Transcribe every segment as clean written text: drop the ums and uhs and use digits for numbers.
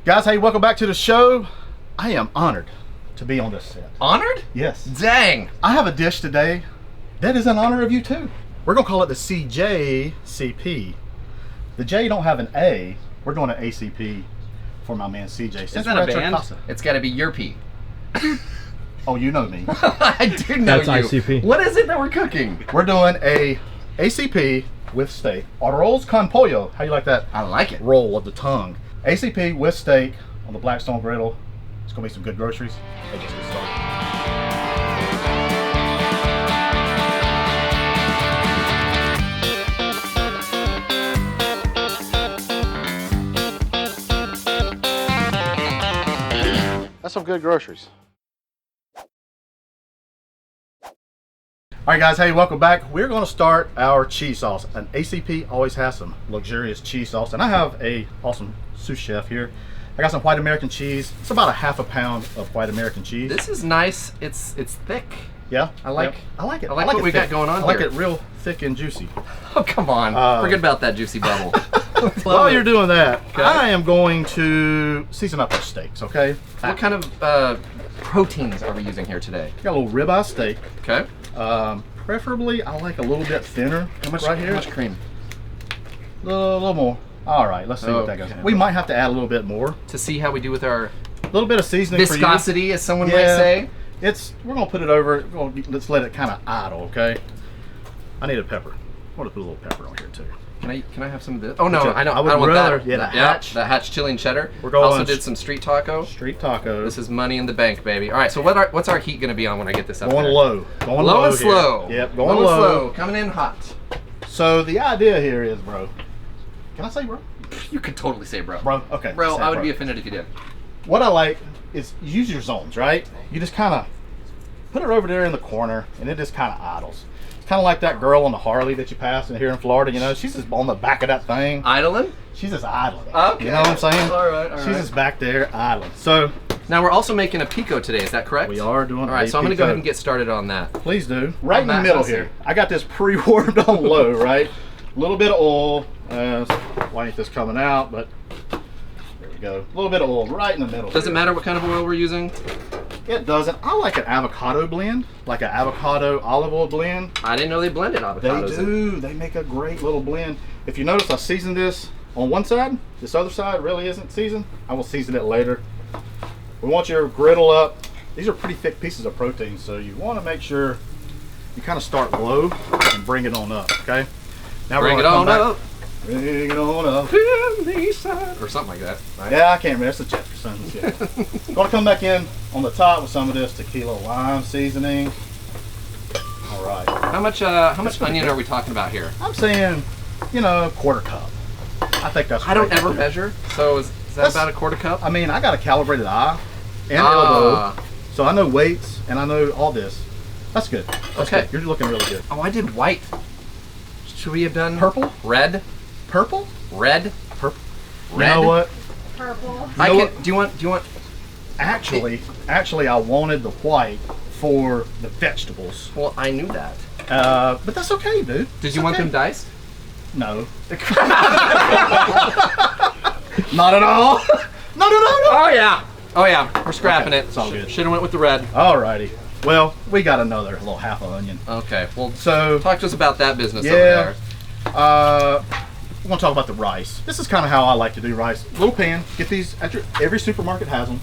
Guys, hey, welcome back to the show. I am honored to be on this set. Honored? Yes. Dang. I have a dish today that is in honor of you too. We're gonna call it the CJCP. The J don't have an A. We're doing an ACP for my man CJ. Isn't that a band? It's gotta be your P. Oh, you know me. I do know That's you. ICP. What is it that we're cooking? We're doing a ACP with steak. Arroz con pollo. How you like that? I like it. Roll of the tongue. ACP with steak on the Blackstone Griddle. It's gonna be some good groceries. Let's just get started. That's some good groceries. All right, guys, hey, welcome back. We're going to start our cheese sauce. An ACP always has some luxurious cheese sauce, and I have a awesome sous chef here. I got some white American cheese. It's about a ½ pound of white American cheese. This is nice. It's thick. Yeah, I like it. I like it what we thick. got going on I like here. it real thick and juicy. Oh, come on. Forget about that juicy bubble. While you're doing that, Okay. I am going to season up our steaks, okay? What kind of proteins are we using here today? Got a little ribeye steak. Okay. Preferably, I like a little bit thinner. How much, right here? How much cream? A little more. All right, let's see what that goes. Okay. We might have to add a little bit more. To see how we do with our A little bit of seasoning for you. viscosity, as someone might Yeah. say. We're gonna put it over. Let's let it kind of idle, okay? I need a pepper. I want to put a little pepper on here too. Can I have some of this? Oh no, I don't. I would don't want rather- that. yeah, the Hatch. the Hatch chili and cheddar. We're going Also did some street taco. Street tacos. This is money in the bank, baby. All right, so what's our heat gonna be on when I get this up Going there? low. Going Low low and here. slow. Yep, going low. low. And slow. Coming in hot. So the idea here is, bro. Can I say, bro? You could totally say bro. Bro, okay. Bro, say I would be offended if you did. What I like is use your zones, right? You just kind of put it over there in the corner, and it just kind of idles. It's kind of like that girl on the Harley that you pass in here in Florida. You know, she's just on the back of that thing. Idling? She's just idling. Okay. You know what I'm saying? All right. She's just back there idling. So Now we're also making a pico today. Is that correct? we are doing. All right, so I'm gonna go ahead and get started on that. Please do. Right in the Matt middle Hussey. here. I got this pre-warmed on low, right? A little bit of oil. Why ain't this coming out? But there we go. A little bit of oil right in the middle. Does it here. matter what kind of oil we're using? It doesn't. I like an avocado blend, like an avocado olive oil blend. I didn't know they blended avocados. They do. They make a great little blend. If you notice, I seasoned this on one side. This other side really isn't seasoned. I will season it later. We want your griddle up. These are pretty thick pieces of protein, so you want to make sure you kind of start low and bring it on up, okay? Now Bring we're it gonna on come up. back. Bring it on up. Or something like that. Right? Yeah, I can't remember. It's the Jeffersons. Yeah. Gonna come back in on the top with some of this tequila lime seasoning. All right. How much onion are we talking about here? I'm saying, you know, quarter cup. I think that's. I don't great. ever measure, so is that That's- about a quarter cup? I mean, I got a calibrated eye and elbow, so I know weights and I know all this. That's good. That's Okay. good. You're looking really good. Oh, I did white. Should we have done Purple? Red? Purple? Red? Purple. Red? You know what? Purple. I know can. Do you want? Actually, I wanted the white for the vegetables. Well, I knew that. But that's okay, dude. Did you want them diced? No. Not at all. No. Oh yeah. Oh yeah. We're scrapping Okay, it. it's all good. Should have went with the red. Alrighty. Well, we got another little half an onion. Okay. Well, So, talk to us about that business over yeah. there. We're gonna talk about the rice. This is kind of how I like to do rice. Little pan. Get these at every supermarket has them.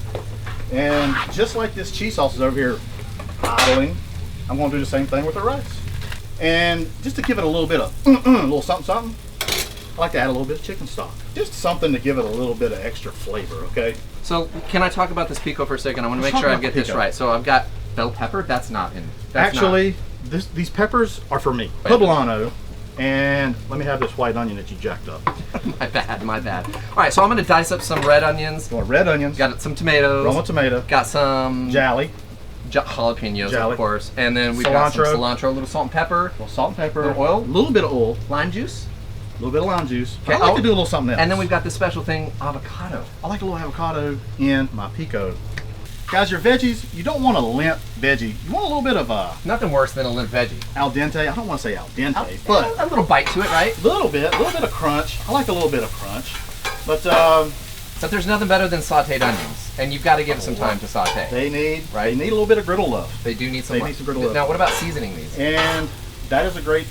And just like this cheese sauce is over here idling, I'm gonna do the same thing with the rice. And just to give it a little bit of a little something, I like to add a little bit of chicken stock. Just something to give it a little bit of extra flavor. Okay. So can I talk about this pico for a second? I want to Let's make sure talk I about get the this pico. right. So I've got bell pepper. That's not in. That's Actually, these peppers are for me. Right. Poblano. And let me have this white onion that you jacked up. not. My bad. All right, so I'm gonna dice up some red onions. You want red onions, Got some tomatoes. Roma tomato, Got some jolly, jalapenos, Jolly. of course, and then we've got some Cilantro. cilantro, a little salt and pepper, a little salt and pepper, Little oil? a little bit of oil, lime juice, a little bit of lime juice. Okay, I like oh, to do a little something else. and then we've got this special thing, avocado. I like a little avocado in my pico. Guys, your veggies, you don't want a limp veggie. You want a little bit of Nothing worse than a limp veggie. al dente. I don't want to say al dente, but a little bite to it, right? a little bit of crunch. I like a little bit of crunch. But But there's nothing better than sauteed onions, and you've got to give them some time to saute. They need a little bit of griddle love. They do need some. They need some griddle love. Now, what about seasoning these? And that is a great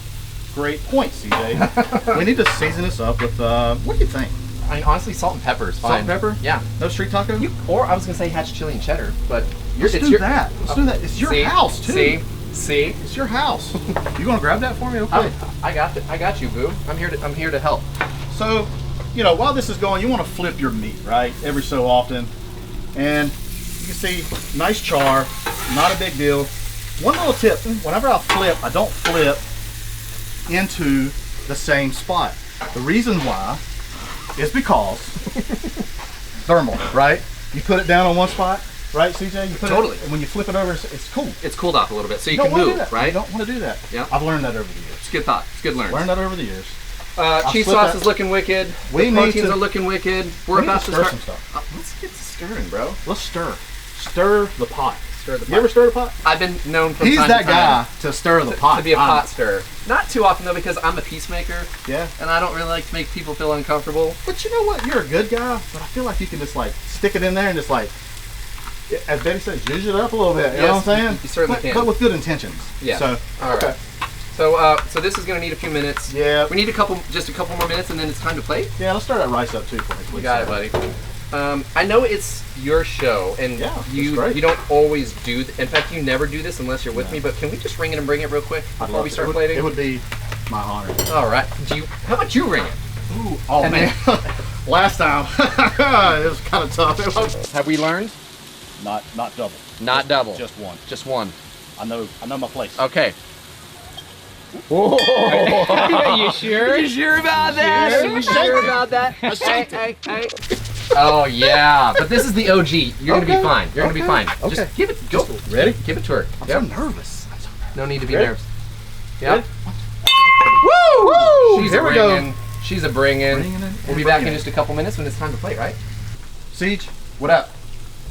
point, CJ. We need to season this up with what do you think? I mean, honestly, salt and pepper is fine. Salt and pepper? Yeah. No street taco? Or I was gonna say hatch chili and cheddar, but Let's do that. Let's do that. It's your house too. See, it's your house. You gonna grab that for me? Okay. I got you, boo. I'm here to help. So, you know, while this is going, you want to flip your meat, right? Every so often. And you can see, nice char, not a big deal. One little tip, whenever I flip, I don't flip into the same spot. The reason why is because thermal, right? You put it down on one spot, right, CJ? You put Totally. And when you flip it over, it's cool. It's cooled off a little bit, so you can move, right? You don't want to do that. Yeah. I've learned that over the years. It's a good thought. It's good learn. Learned that over the years. Cheese sauce is looking wicked. The proteins are looking wicked. We're about to start some stuff. Let's get stirring, bro. Let's stir. Stir the pot. Stir the pot. You ever stir the pot? I've been known from He's time that to time guy to stir the pot. to be a pot stirrer. Not too often though, because I'm a peacemaker. Yeah. And I don't really like to make people feel uncomfortable. But you know what? You're a good guy, but I feel like you can just like stick it in there and just like, as Betty says, zhuzh it up a little bit. You know what I'm saying? You certainly can. But with good intentions. Yeah. So, all right. So this is gonna need a few minutes. Yeah. We need just a couple more minutes, and then it's time to plate. Yeah, let's stir that rice up too for me, please. You got it, buddy. I know it's your show, and you don't always do. In fact, you never do this unless you're with me. But can we just ring it and bring it real quick before we start plating? It would be my honor. All right. How about you ring it? Ooh. Oh and man. Last time it was kind of tough. Have we learned? Not double. Not double. Just one. Just one. I know my place. Okay. Whoa. You sure? You sure about that? You sure about that? Hey. Oh yeah, but this is the OG. You're gonna be fine. You're gonna be fine. Okay. Just give it. Go. Ready? Give it to her. I'm so nervous. No need to be nervous. Yeah. Woo! Woo! She's Here we go. She's a bring-in. We'll be back in just a couple minutes when it's time to plate, right? Siege, what up?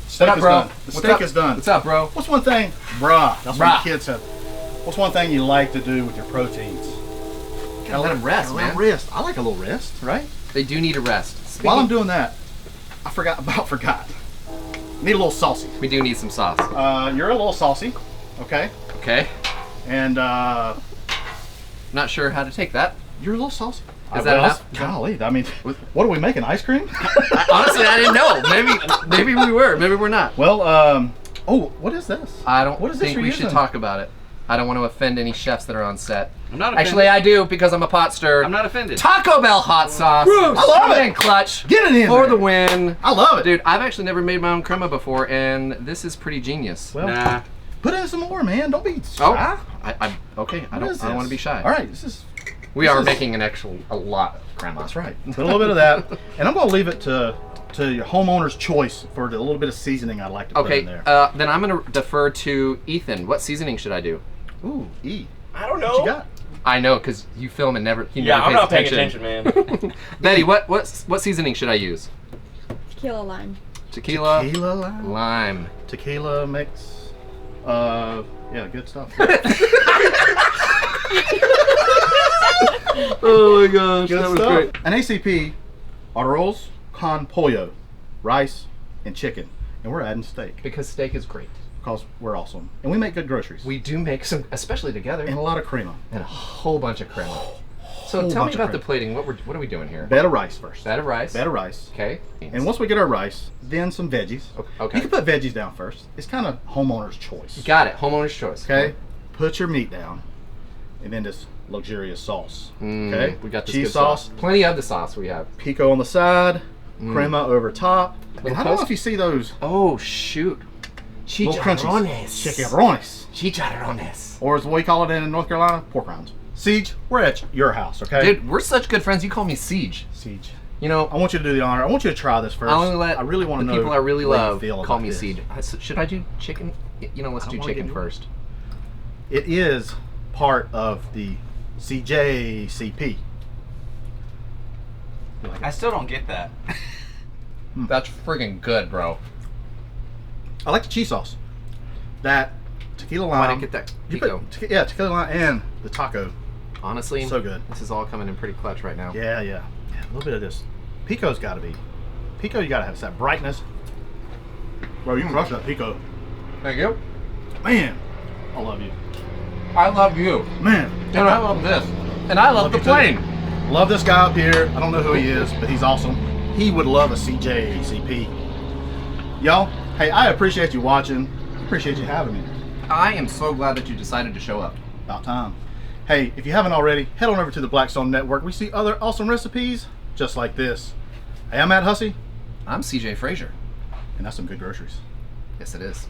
Steak is done. The steak is done. What's up, bro? What's one thing, bruh? That's what the kids said. What's one thing you like to do with your proteins? Gotta let them rest, man. Rest. I like a little rest, right? They do need a rest. While I'm doing that, I forgot. Need a little saucy. We do need some sauce. You're a little saucy, okay? Okay. And not sure how to take that. You're a little saucy. Is that enough? Golly, I mean, what are we making? Ice cream? Honestly, I didn't know. Maybe we were. Maybe we're not. Well, oh, what is this? I don't think we should talk about it. I don't want to offend any chefs that are on set. I'm not offended. Actually, I do because I'm a pot stirrer. I'm not offended. Taco Bell hot sauce. Bruce, I love it. And clutch. Get it in for there. the win. I love it, dude. I've actually never made my own crema before, and this is pretty genius. Well, nah. Put in some more, man. Don't be shy. Oh, okay. I don't want to be shy. All right, this is. We are making a lot of crema. That's right. Put a little bit of that, and I'm gonna leave it to your homeowner's choice for the little bit of seasoning I'd like to put in there. Then I'm gonna defer to Ethan. What seasoning should I do? Ooh, E. I don't know. What you got? I know, because you film and never. I'm not paying attention, man. Betty, what seasoning should I use? Tequila lime. Tequila lime. Lime. Tequila mix. Yeah, good stuff. Oh my gosh, Good that was stuff. great. An ACP, Arroz con Pollo, rice and chicken, and we're adding steak Because steak is great. because we're awesome, and we make good groceries. We do make some, especially together, and a lot of crema. and a whole bunch of crema. So Whole tell me bunch of about the crema. plating. What are we doing here? Bed of rice first. Bed of rice. Bed of rice. Okay. And once we get our rice, then some veggies. Okay. You can put veggies down first. It's kind of homeowner's choice. Got it. Homeowner's choice. Okay. Put your meat down, and then this luxurious sauce. Okay. We got this cheese good sauce. Plenty of the sauce we have. Pico on the side. Crema over top. And I don't know toast? if you see those Oh shoot. little crunchies. Chicharrones. Chicharrones. Or as we call it in North Carolina, pork rinds. Siege, we're at your house, okay? Dude, we're such good friends. You call me Siege. Siege. You know, I want you to do the honor. I want you to try this first. I only let I really want to the know people I really what you love feel call about me this. Siege. Should I do chicken? You know, let's I do don't wanna chicken get first. It is part of the CJCP. I still don't get that. That's friggin' good, bro. I like the cheese sauce. That tequila lime. Why didn't get that You pico? put, yeah, tequila lime and the taco. Honestly, So good. This is all coming in pretty clutch right now. Yeah. A little bit of this. Pico's got to be Pico, you gotta have that brightness. Bro, you can crush that pico. Thank you. Man, I love you. I love you. Man. And I love this. And I love the you too. plane. Love this guy up here. I don't know who he is, but he's awesome. He would love a CJCP. Y'all, hey, I appreciate you watching. Appreciate you having me. I am so glad that you decided to show up. About time. Hey, if you haven't already, head on over to the Blackstone Network. We see other awesome recipes just like this. Hey, I'm Matt Hussey. I'm CJ Frazier. And that's some good groceries. Yes, it is.